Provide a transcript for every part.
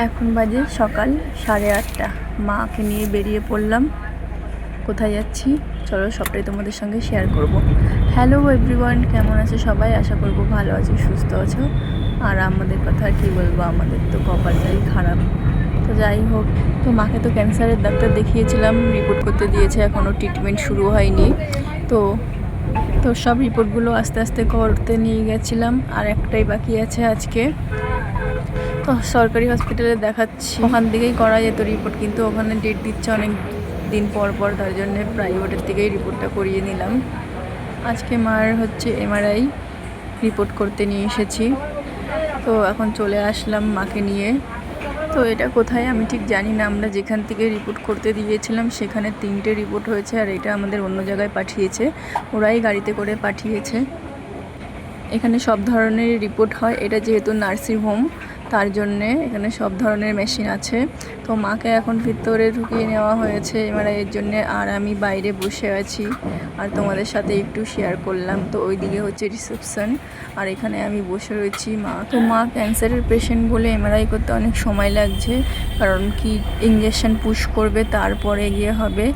এখন বাজে সকাল 8:30। মাকে নিয়ে বেরিয়ে পড়লাম। কোথায় যাচ্ছি চলো সবটাই তোমাদের সঙ্গে শেয়ার করব। হ্যালো এভরিওয়ান, কেমন আছে সবাই? আশা করব ভালো আছো, সুস্থ আছো। আর আমাদের কথা আর কী বলবো, আমাদের তো কপালটাই খারাপ। তো যাই হোক, তো মাকে তো ক্যান্সারের ডাক্তার দেখিয়েছিলাম, রিপোর্ট করতে দিয়েছে, এখনও ট্রিটমেন্ট শুরু হয়নি। তো তো সব রিপোর্টগুলো আস্তে আস্তে করতে নিয়ে গেছিলাম, আর একটাই বাকি আছে আজকে। তো সরকারি হসপিটালে দেখাচ্ছি, ওখান থেকেই করা যেত রিপোর্ট, কিন্তু ওখানে ডেট দিচ্ছে অনেক দিন পর পর, তার জন্য প্রাইভেটের থেকেই রিপোর্টটা করিয়ে নিলাম। আজকে মার হচ্ছে এমআরআই রিপোর্ট করতে নিয়ে এসেছি। তো এখন চলে আসলাম মাকে নিয়ে। তো এটা কোথায় আমি ঠিক জানি না, আমরা যেখান থেকে রিপোর্ট করতে দিয়েছিলাম সেখানে 3টে রিপোর্ট হয়েছে, আর এটা আমাদের অন্য জায়গায় পাঠিয়েছে, ওরাই গাড়িতে করে পাঠিয়েছে। এখানে সব ধরনের রিপোর্ট হয়, এটা যেহেতু নার্সিং হোম তার জন্যে এখানে সব ধরনের মেশিন আছে। তো মাকে এখন ভিতরে ঢুকিয়ে নেওয়া হয়েছে এর জন্যে, আর আমি বাইরে বসে আছি আর তোমাদের সাথে একটু শেয়ার করলাম। তো ওইদিকে হচ্ছে রিসেপশন, আর এখানে আমি বসে রয়েছি। মা ক্যান্সারের পেশেন্ট বলে এমআরআই করতে অনেক সময় লাগছে, কারণ কি ইঞ্জেকশন পুশ করবে তারপরে গিয়ে হবে,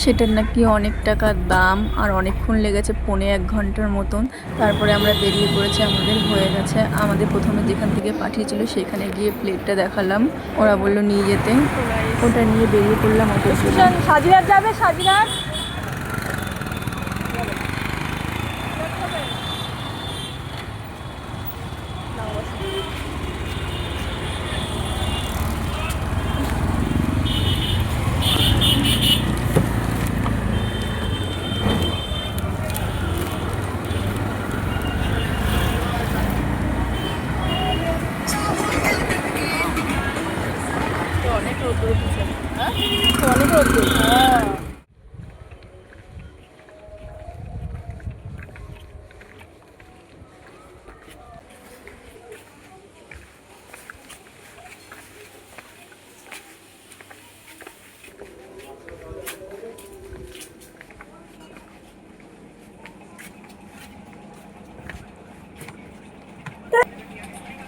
সেটার নাকি অনেক টাকার দাম, আর অনেকক্ষণ লেগেছে, 1.25 ঘন্টার মতন। তারপরে আমরা বেরিয়ে পড়েছি, আমাদের হয়ে গেছে। আমাদের প্রথমে যেখান থেকে পাঠিয়েছিল সেখানে গিয়ে প্লেটটা দেখালাম, ওরা বললো নিয়ে যেতে, ওটা নিয়ে বেরিয়ে পড়লাম। সাজিরার যাবে, সাজিরার অনেক রোদ্দুর উঠেছে, অনেক রোদ্দুর।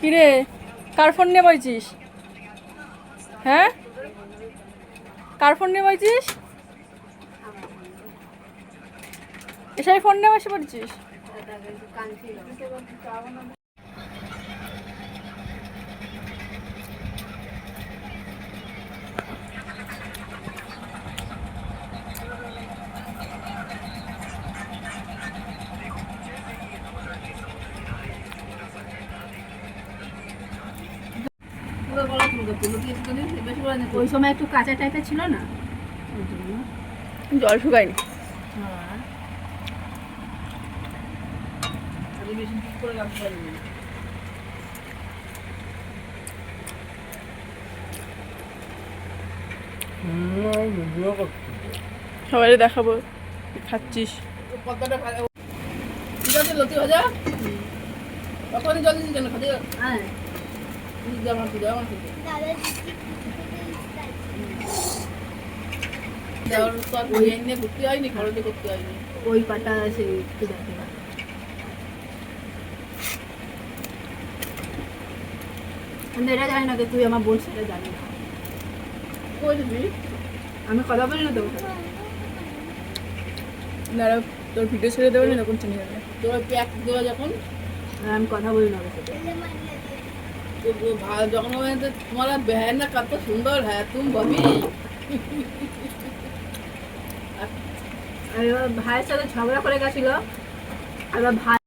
কিরে, কার ফোন নিয়ে বলছিস? হ্যাঁ, কার ফোন নিয়ে বলছিস? এসব ফোন নিয়ে বসে পড়ছিস? ওই সময় একটু কাঁচা টাইপের ছিল না, ওই জন্য জল শুকায়নি। সবাই দেখাবো খাচ্ছিস। লতি ভাজা কতদিন জল দিচ্ছি কেন? খাতে হ্যাঁ ভর্তি হয়নি, খরচে করতে হয়নি। ওই পাটা সে একটু দেখে আমি এটা জানি না, যে তুই আমার বোন সেটা জানি না। আমি কথা বলি না তোর সাথে। দাঁড়া, তোর ভিডিও ছেড়ে দেবে না, এরকম চিনি যাবে তোর প্যাক দেওয়া যখন। আর আমি কথা বলি না ওর সাথে। যখন তোমার बहन ना कत सुंदर है तुम बबी। আর ভাইয়ের সাথে ঝগড়া করে গেছিল, আর ভাই